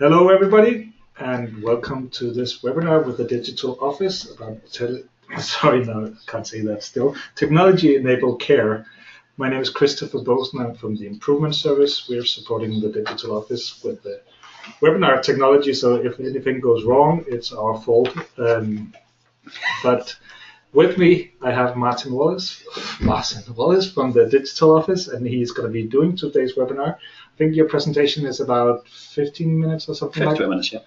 Hello, everybody, and welcome to this webinar with the Digital Office about sorry, no, I can't say that still. Technology-enabled care. My name is Christopher Bosen. I'm from the Improvement Service. We're supporting the Digital Office with the webinar technology. So if anything goes wrong, it's our fault. But with me, I have Martin Wallace from the Digital Office, and he's going to be doing today's webinar. I think your presentation is about 15 minutes or something like that. 15 minutes, yeah.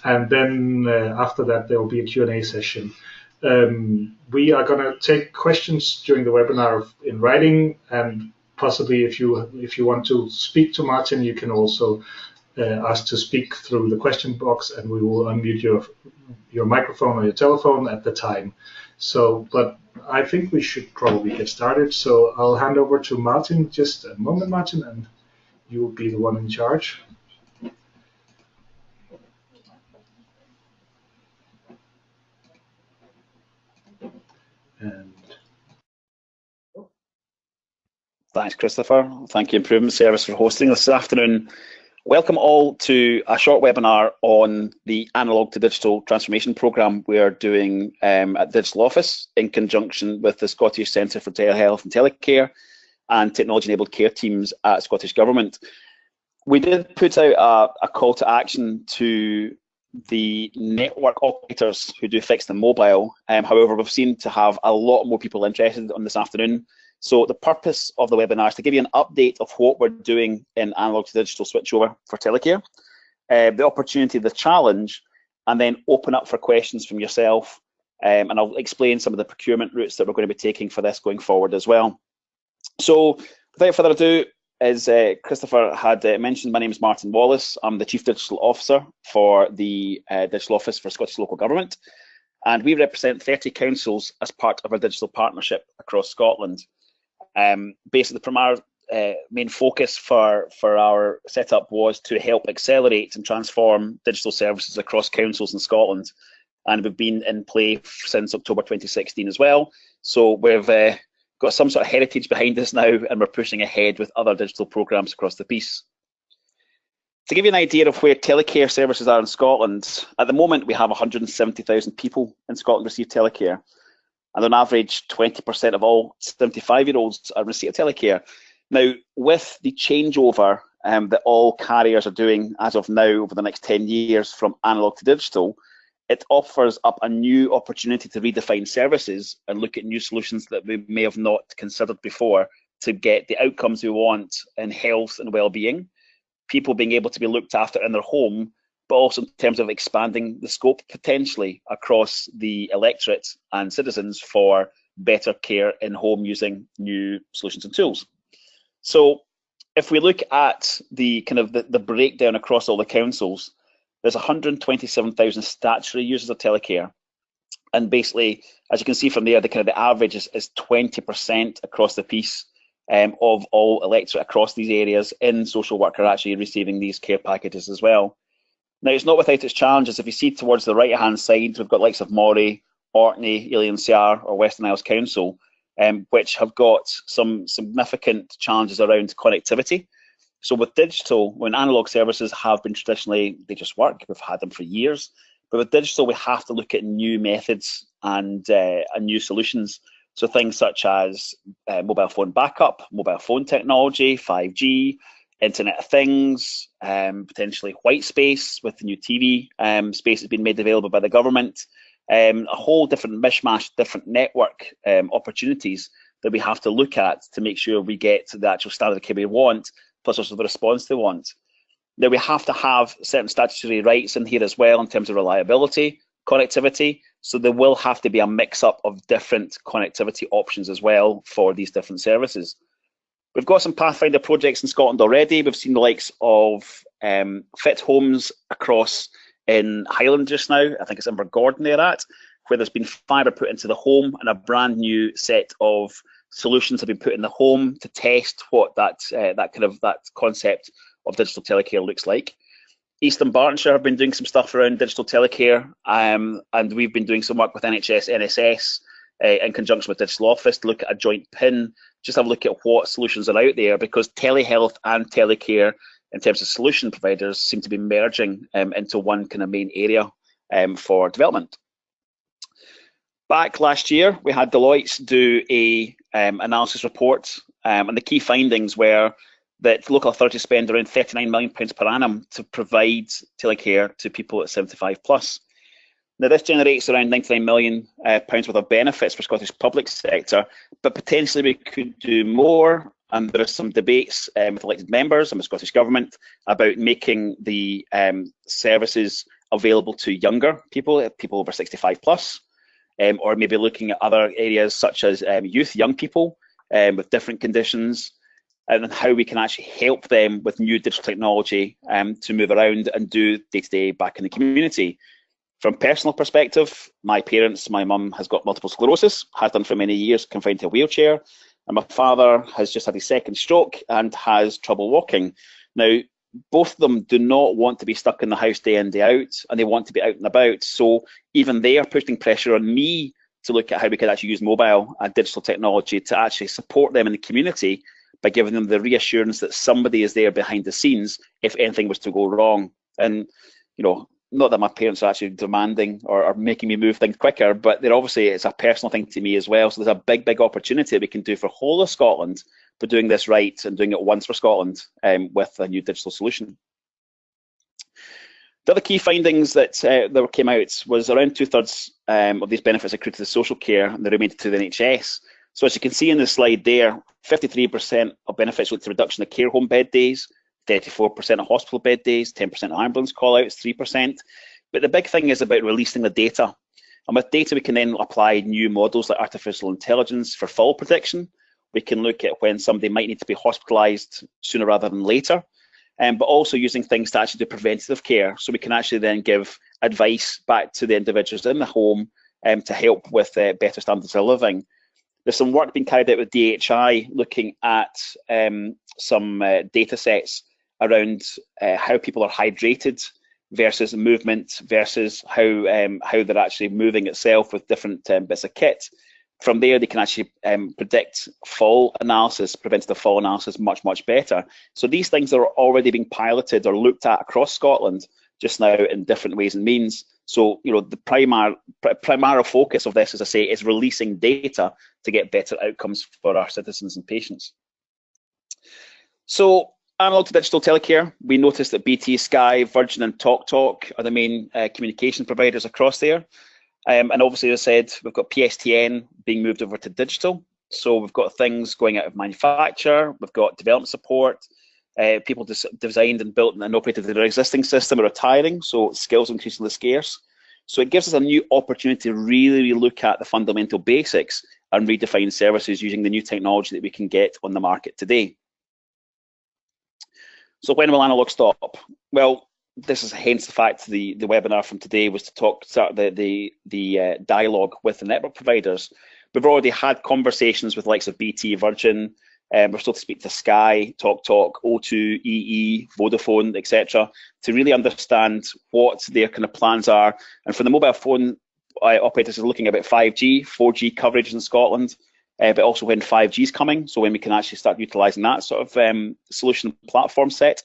And then after that, there will be a Q&A session. We are going to take questions during the webinar in writing, and possibly if you want to speak to Martin, you can also ask to speak through the question box, and we will unmute your microphone or your telephone at the time. So, but I think we should probably get started. So I'll hand over to Martin. Just a moment, Martin, and you will be the one in charge. And thanks, Christopher. Thank you, Improvement Service, for hosting us this afternoon. Welcome all to a short webinar on the Analogue to Digital Transformation Programme we're doing at Digital Office in conjunction with the Scottish Centre for Telehealth and Telecare and Technology-Enabled Care teams at Scottish Government. We did put out a call to action to the network operators who do fixed and mobile. However, we've seen to have a lot more people interested on this afternoon. So the purpose of the webinar is to give you an update of what we're doing in Analogue to Digital switchover for Telecare, the opportunity, the challenge, and then open up for questions from yourself. And I'll explain some of the procurement routes that we're going to be taking for this going forward as well. So without further ado, as Christopher had mentioned, my name is Martin Wallace. I'm the Chief Digital Officer for the Digital Office for Scottish Local Government, and we represent 30 councils as part of our digital partnership across Scotland. Basically, the main focus for our setup was to help accelerate and transform digital services across councils in Scotland, and we've been in play since October 2016 as well. So we've got some sort of heritage behind us now, and we're pushing ahead with other digital programmes across the piece. To give you an idea of where telecare services are in Scotland, at the moment we have 170,000 people in Scotland receive telecare, and on average 20% of all 75-year-olds are in receipt of telecare. Now, with the changeover that all carriers are doing as of now over the next 10 years from analogue to digital, it offers up a new opportunity to redefine services and look at new solutions that we may have not considered before to get the outcomes we want in health and well-being, people being able to be looked after in their home, but also in terms of expanding the scope potentially across the electorate and citizens for better care in home using new solutions and tools. So if we look at the the breakdown across all the councils, there's 127,000 statutory users of Telecare, and basically, as you can see from there, the average is 20% across the piece of all electorate across these areas in social work are actually receiving these care packages as well. Now, it's not without its challenges. If you see towards the right-hand side, we've got likes of Moray, Orkney, Ely-and-Ciar, or Western Isles Council, which have got some significant challenges around connectivity. So with digital, when analogue services have been traditionally, they just work, we've had them for years, but with digital, we have to look at new methods and new solutions. So things such as mobile phone backup, mobile phone technology, 5G, Internet of Things, potentially white space with the new TV space that's been made available by the government, a whole different mishmash, different network opportunities that we have to look at to make sure we get to the actual standard of care we want, plus also the response they want. Now, we have to have certain statutory rights in here as well in terms of reliability, connectivity, so there will have to be a mix-up of different connectivity options as well for these different services. We've got some Pathfinder projects in Scotland already. We've seen the likes of Fit Homes across in Highland just now. I think it's Invergordon they're at, where there's been fibre put into the home and a brand new set of solutions have been put in the home to test what that concept of digital telecare looks like. Eastern Bartonshire have been doing some stuff around digital telecare, and we've been doing some work with NHS, NSS in conjunction with Digital Office to look at a joint PIN, just have a look at what solutions are out there, because telehealth and telecare in terms of solution providers seem to be merging into one kind of main area for development. Back last year, we had Deloitte do a analysis report, and the key findings were that local authorities spend around £39 million per annum to provide telecare to people at 75 plus. Now, this generates around £99 million worth of benefits for Scottish public sector, but potentially we could do more. And there are some debates with elected members and the Scottish Government about making the services available to younger people, people over 65 plus, or maybe looking at other areas such as youth, young people with different conditions, and how we can actually help them with new digital technology to move around and do day-to-day back in the community. From a personal perspective, my parents, my mum has got multiple sclerosis, has done for many years, confined to a wheelchair, and my father has just had his second stroke and has trouble walking. Now, both of them do not want to be stuck in the house day in, day out, and they want to be out and about. So even they are putting pressure on me to look at how we could actually use mobile and digital technology to actually support them in the community by giving them the reassurance that somebody is there behind the scenes if anything was to go wrong. And, you know, not that my parents are actually demanding or making me move things quicker, but they're obviously, it's a personal thing to me as well. So there's a big, big opportunity we can do for whole of Scotland for doing this right and doing it once for Scotland with a new digital solution. The other key findings that came out was around 2/3 of these benefits accrue to the social care and the remainder to the NHS. So as you can see in the slide there, 53% of benefits look to reduction of care home bed days, 34% of hospital bed days, 10% of ambulance call-outs, 3%. But the big thing is about releasing the data. And with data, we can then apply new models like artificial intelligence for fall prediction. We can look at when somebody might need to be hospitalised sooner rather than later, but also using things to actually do preventative care. So we can actually then give advice back to the individuals in the home to help with better standards of living. There's some work being carried out with DHI looking at some data sets around how people are hydrated versus movement versus how they're actually moving itself with different bits of kit. From there, they can actually predict fall analysis, preventative fall analysis much, much better. So these things are already being piloted or looked at across Scotland just now in different ways and means. So, you know, the primary focus of this, as I say, is releasing data to get better outcomes for our citizens and patients. So, Analogue to digital telecare, we noticed that BT, Sky, Virgin and TalkTalk are the main communication providers across there. And obviously, as I said, we've got PSTN being moved over to digital. So we've got things going out of manufacture, we've got development support, people designed and built and operated their existing system are retiring, so skills increasingly scarce. So it gives us a new opportunity to really look at the fundamental basics and redefine services using the new technology that we can get on the market today. So when will Analogue stop? Well, this is hence the fact the webinar from today was to start the dialogue with the network providers. We've already had conversations with the likes of BT, Virgin, we're still to speak to Sky, TalkTalk, O2, EE, Vodafone, etc., to really understand what their kind of plans are. And for the mobile phone operators, are looking at about 5G, 4G coverage in Scotland, but also when 5G is coming, so when we can actually start utilising that sort of solution platform set.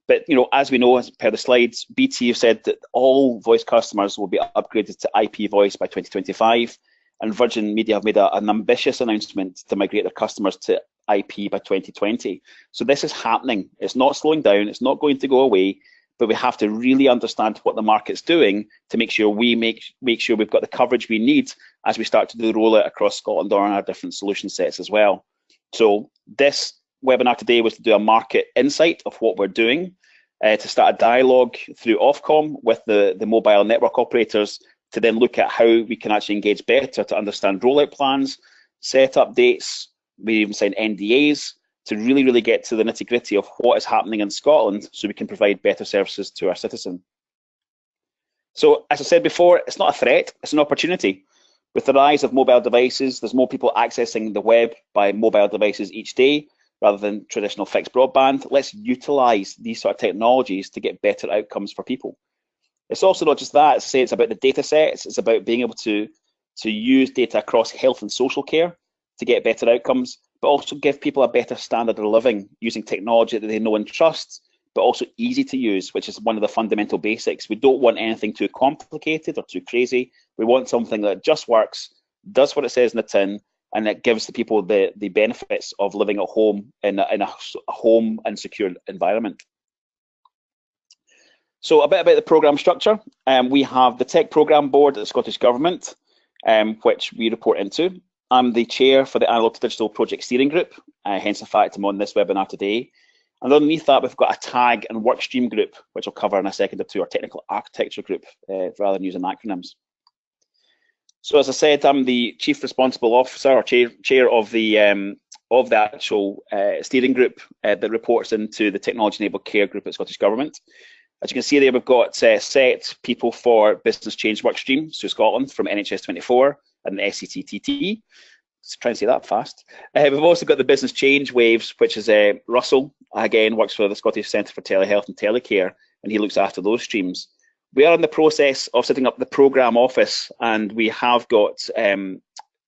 But, you know, as we know, as per the slides, BT have said that all voice customers will be upgraded to IP voice by 2025, and Virgin Media have made an ambitious announcement to migrate their customers to IP by 2020. So this is happening. It's not slowing down. It's not going to go away. But we have to really understand what the market's doing to make sure we make sure we've got the coverage we need as we start to do the rollout across Scotland on our different solution sets as well. So this webinar today was to do a market insight of what we're doing, to start a dialogue through Ofcom with the mobile network operators to then look at how we can actually engage better to understand rollout plans, set up dates, we even sign NDAs to really get to the nitty-gritty of what is happening in Scotland so we can provide better services to our citizens. So as I said before, it's not a threat, it's an opportunity. With the rise of mobile devices, there's more people accessing the web by mobile devices each day rather than traditional fixed broadband. Let's utilise these sort of technologies to get better outcomes for people. It's also not just that, it's about the data sets, it's about being able to use data across health and social care to get better outcomes, but also give people a better standard of living using technology that they know and trust, but also easy to use, which is one of the fundamental basics. We don't want anything too complicated or too crazy. We want something that just works, does what it says in the tin, and it gives the people the benefits of living at home in a home and secure environment. So a bit about the programme structure. We have the Tech Programme Board at the Scottish Government, which we report into. I'm the chair for the Analogue to Digital Project Steering Group, hence the fact I'm on this webinar today. And underneath that, we've got a tag and work stream group, which I'll cover in a second or two, our technical architecture group, rather than using acronyms. So as I said, I'm the Chief Responsible Officer or chair of the actual steering group that reports into the Technology Enabled Care Group at Scottish Government. As you can see there, we've got set people for Business Change Workstream, so Scotland from NHS 24 and the SCTTT. Let's try and say that fast. We've also got the Business Change Waves, which is Russell, again, works for the Scottish Centre for Telehealth and Telecare, and he looks after those streams. We are in the process of setting up the programme office, and we have got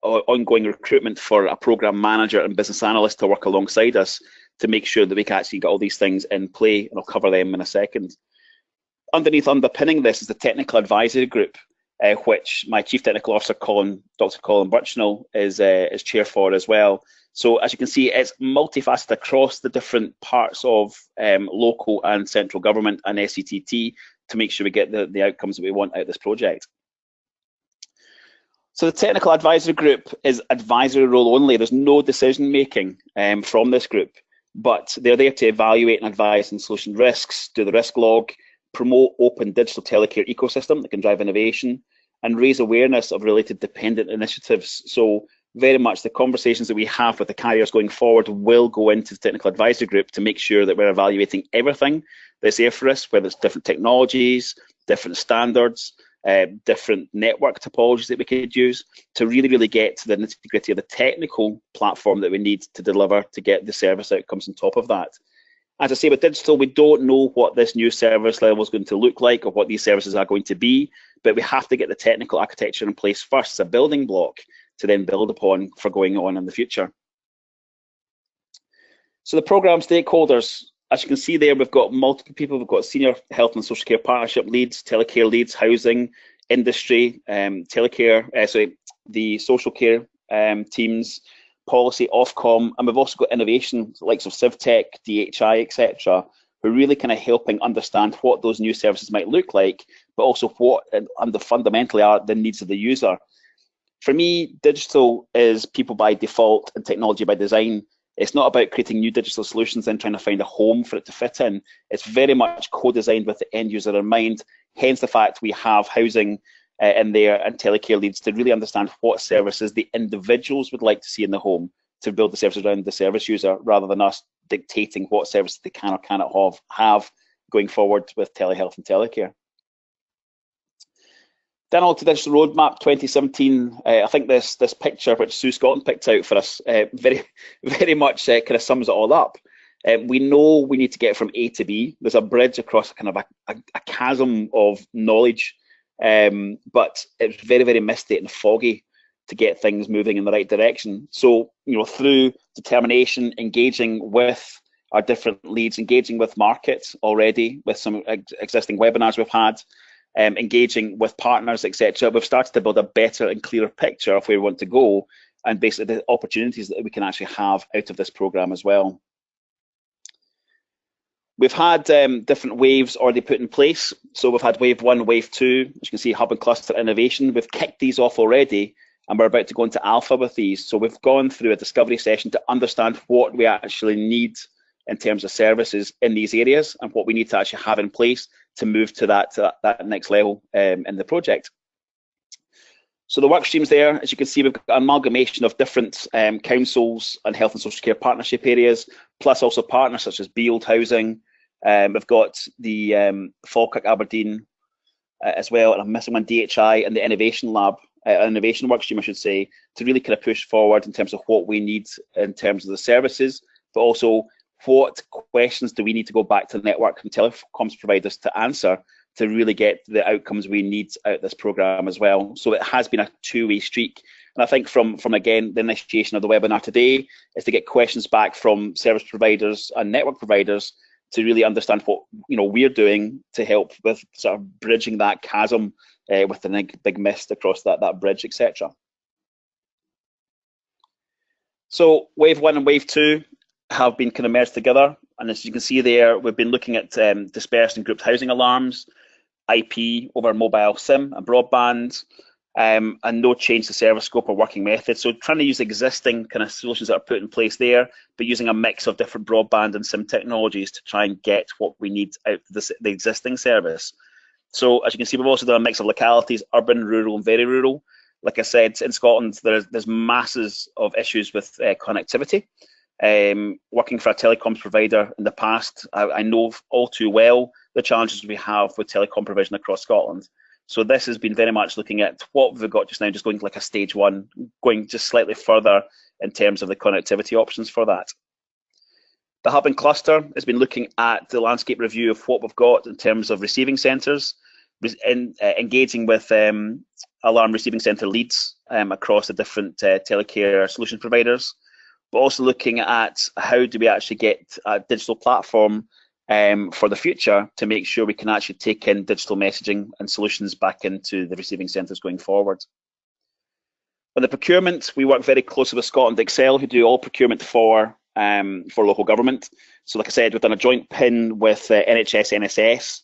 ongoing recruitment for a programme manager and business analyst to work alongside us to make sure that we can actually get all these things in play, and I'll cover them in a second. Underpinning this is the Technical Advisory Group, which my Chief Technical Officer, Dr. Colin Birchnell, is chair for as well. So as you can see, it's multifaceted across the different parts of local and central government and SCTT to make sure we get the outcomes that we want out of this project. So the Technical Advisory Group is advisory role only. There's no decision making from this group, but they're there to evaluate and advise on solution risks, do the risk log, promote open digital telecare ecosystem that can drive innovation, and raise awareness of related dependent initiatives. So very much the conversations that we have with the carriers going forward will go into the Technical Advisory Group to make sure that we're evaluating everything that's there for us, whether it's different technologies, different standards, different network topologies that we could use to really get to the nitty-gritty of the technical platform that we need to deliver to get the service outcomes on top of that. As I say, with digital, we don't know what this new service level is going to look like or what these services are going to be, but we have to get the technical architecture in place first as a building block to then build upon for going on in the future. So the programme stakeholders, as you can see there, we've got multiple people. We've got senior health and social care partnership leads, telecare leads, housing, industry, the social care teams, policy, Ofcom, and we've also got innovation, likes of CivTech, DHI, etc., who are really kind of helping understand what those new services might look like, but also what fundamentally are the needs of the user. For me, digital is people by default and technology by design. It's not about creating new digital solutions and trying to find a home for it to fit in. It's very much co-designed with the end user in mind, hence the fact we have housing in there and telecare leads to really understand what services the individuals would like to see in the home to build the services around the service user rather than us dictating what services they can or cannot have going forward with telehealth and telecare. Then on to Digital Roadmap 2017. I think this picture, which Sue Scotland picked out for us, very much kind of sums it all up. We know we need to get from A to B. There's a bridge across kind of a chasm of knowledge, but it's very misty and foggy to get things moving in the right direction. So, through determination, engaging with our different leads, engaging with markets already, with some existing webinars we've had, engaging with partners, etc., we've started to build a better and clearer picture of where we want to go and basically the opportunities that we can actually have out of this program as well. We've had different waves already put in place. So we've had wave 1, wave 2, as you can see, hub and cluster innovation. We've kicked these off already and we're about to go into alpha with these. So we've gone through a discovery session to understand what we actually need in terms of services in these areas and what we need to actually have in place to move to that next level in the project. So the work streams there, as you can see, we've got an amalgamation of different councils and health and social care partnership areas, plus also partners such as Beald Housing. We've got the Falkirk, Aberdeen as well, and I'm missing one, DHI, and the Innovation Lab, Innovation Workstream, I should say, to really kind of push forward in terms of what we need in terms of the services, but also what questions do we need to go back to the network and telecoms providers to answer to really get the outcomes we need out of this program as well. So it has been a two-way streak. And I think from again, the initiation of the webinar today is to get questions back from service providers and network providers to really understand what we're doing to help with sort of bridging that chasm with the big mist across that bridge, etc. So wave 1 and wave 2 have been kind of merged together, and as you can see there, we've been looking at dispersed and grouped housing alarms, IP over mobile SIM and broadband, and no change to service scope or working method. So trying to use existing kind of solutions that are put in place there, but using a mix of different broadband and SIM technologies to try and get what we need out of the existing service. So as you can see, we've also done a mix of localities, urban, rural, and very rural. Like I said, in Scotland, there's masses of issues with connectivity. Working for a telecoms provider in the past, I know all too well the challenges we have with telecom provision across Scotland. So this has been very much looking at what we've got just now, just going like a stage 1, going just slightly further in terms of the connectivity options for that. The hub and cluster has been looking at the landscape review of what we've got in terms of receiving centres, engaging with alarm receiving centre leads across the different Telecare solution providers, but also looking at how do we actually get a digital platform for the future to make sure we can actually take in digital messaging and solutions back into the receiving centres going forward. On the procurement, we work very closely with Scotland Excel, who do all procurement for local government. So like I said, we've done a joint pin with NHS NSS.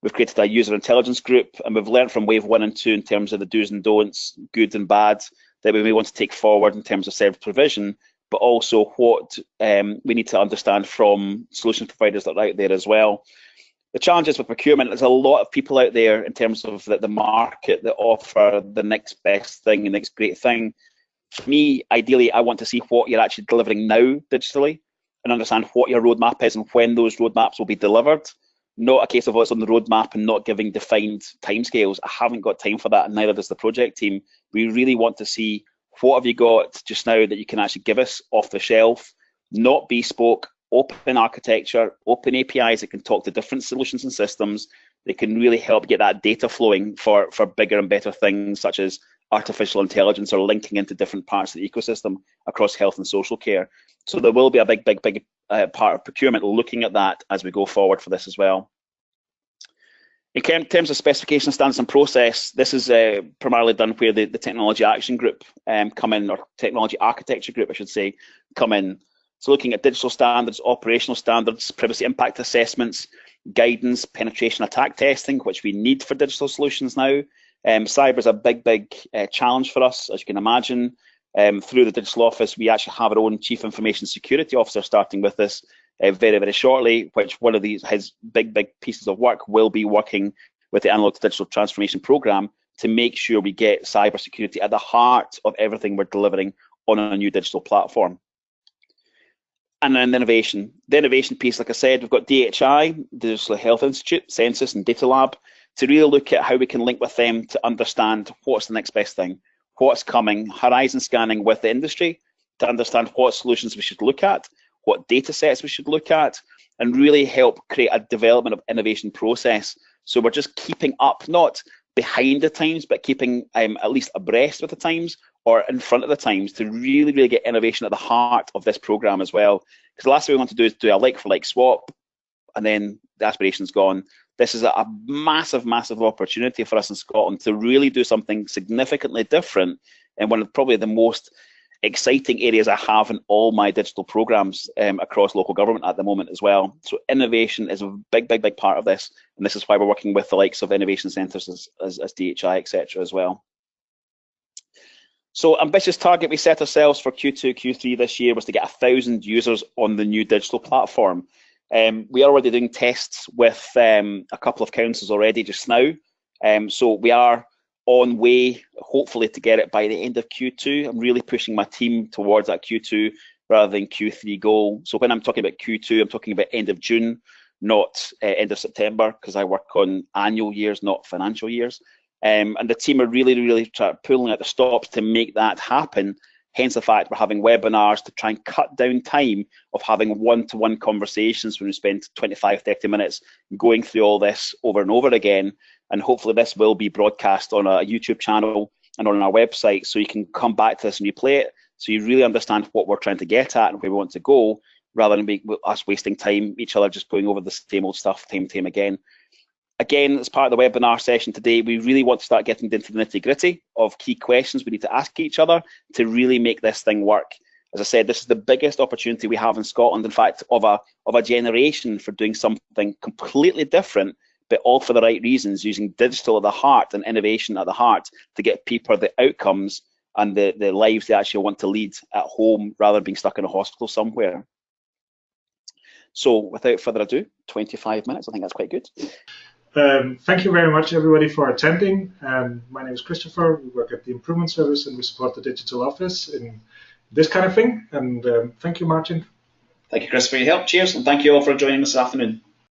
We've created a user intelligence group, and we've learned from wave 1 and 2 in terms of the do's and don'ts, good and bad, that we may want to take forward in terms of service provision, but also what we need to understand from solution providers that are out there as well. The challenges with procurement, there's a lot of people out there in terms of the market that offer the next best thing, the next great thing. For me, ideally, I want to see what you're actually delivering now digitally and understand what your roadmap is and when those roadmaps will be delivered. Not a case of what's on the roadmap and not giving defined timescales. I haven't got time for that, and neither does the project team. We really want to see what have you got just now that you can actually give us off the shelf, not bespoke, open architecture, open APIs that can talk to different solutions and systems. They can really help get that data flowing for bigger and better things such as artificial intelligence or linking into different parts of the ecosystem across health and social care. So there will be a big part of procurement looking at that as we go forward for this as well. In terms of specification, standards and process, this is primarily done where the technology action group come in, or technology architecture group, I should say, come in. So looking at digital standards, operational standards, privacy impact assessments, guidance, penetration attack testing, which we need for digital solutions now. Cyber is a big challenge for us, as you can imagine. Through the digital office, we actually have our own chief information security officer starting with us very shortly, which one of his big pieces of work will be working with the Analogue to Digital Transformation Programme to make sure we get cyber security at the heart of everything we're delivering on a new digital platform. And then innovation. The innovation piece, like I said, we've got DHI, Digital Health Institute, Census and Data Lab, to really look at how we can link with them to understand what's the next best thing, what's coming, horizon scanning with the industry to understand what solutions we should look at, what data sets we should look at, and really help create a development of innovation process. So we're just keeping up, not behind the times, but keeping at least abreast with the times or in front of the times to really get innovation at the heart of this program as well. Because the last thing we want to do is do a like-for-like swap and then the aspiration's gone. This is a massive opportunity for us in Scotland to really do something significantly different in one of probably the most exciting areas I have in all my digital programs across local government at the moment as well. So innovation is a big part of this, and this is why we're working with the likes of innovation centres as DHI, etc. as well. So ambitious target we set ourselves for Q2, Q3 this year was to get 1,000 users on the new digital platform. We are already doing tests with a couple of councils already just now. So we are on way, hopefully, to get it by the end of Q2. I'm really pushing my team towards that Q2 rather than Q3 goal. So when I'm talking about Q2, I'm talking about end of June, not end of September, because I work on annual years, not financial years. And the team are really pulling at the stops to make that happen. Hence the fact we're having webinars to try and cut down time of having one-to-one conversations when we spend 25, 30 minutes going through all this over and over again. And hopefully this will be broadcast on a YouTube channel and on our website, so you can come back to this and replay it, so you really understand what we're trying to get at and where we want to go, rather than us wasting time, each other just going over the same old stuff time and time again. Again, as part of the webinar session today, we really want to start getting into the nitty-gritty of key questions we need to ask each other to really make this thing work. As I said, this is the biggest opportunity we have in Scotland, in fact, of a generation for doing something completely different, but all for the right reasons, using digital at the heart and innovation at the heart to get people the outcomes and the lives they actually want to lead at home rather than being stuck in a hospital somewhere. So without further ado, 25 minutes, I think that's quite good. Thank you very much, everybody, for attending. My name is Christopher. We work at the Improvement Service, and we support the digital office in this kind of thing. And thank you, Martin. Thank you, Chris, for your help. Cheers, and thank you all for joining us this afternoon.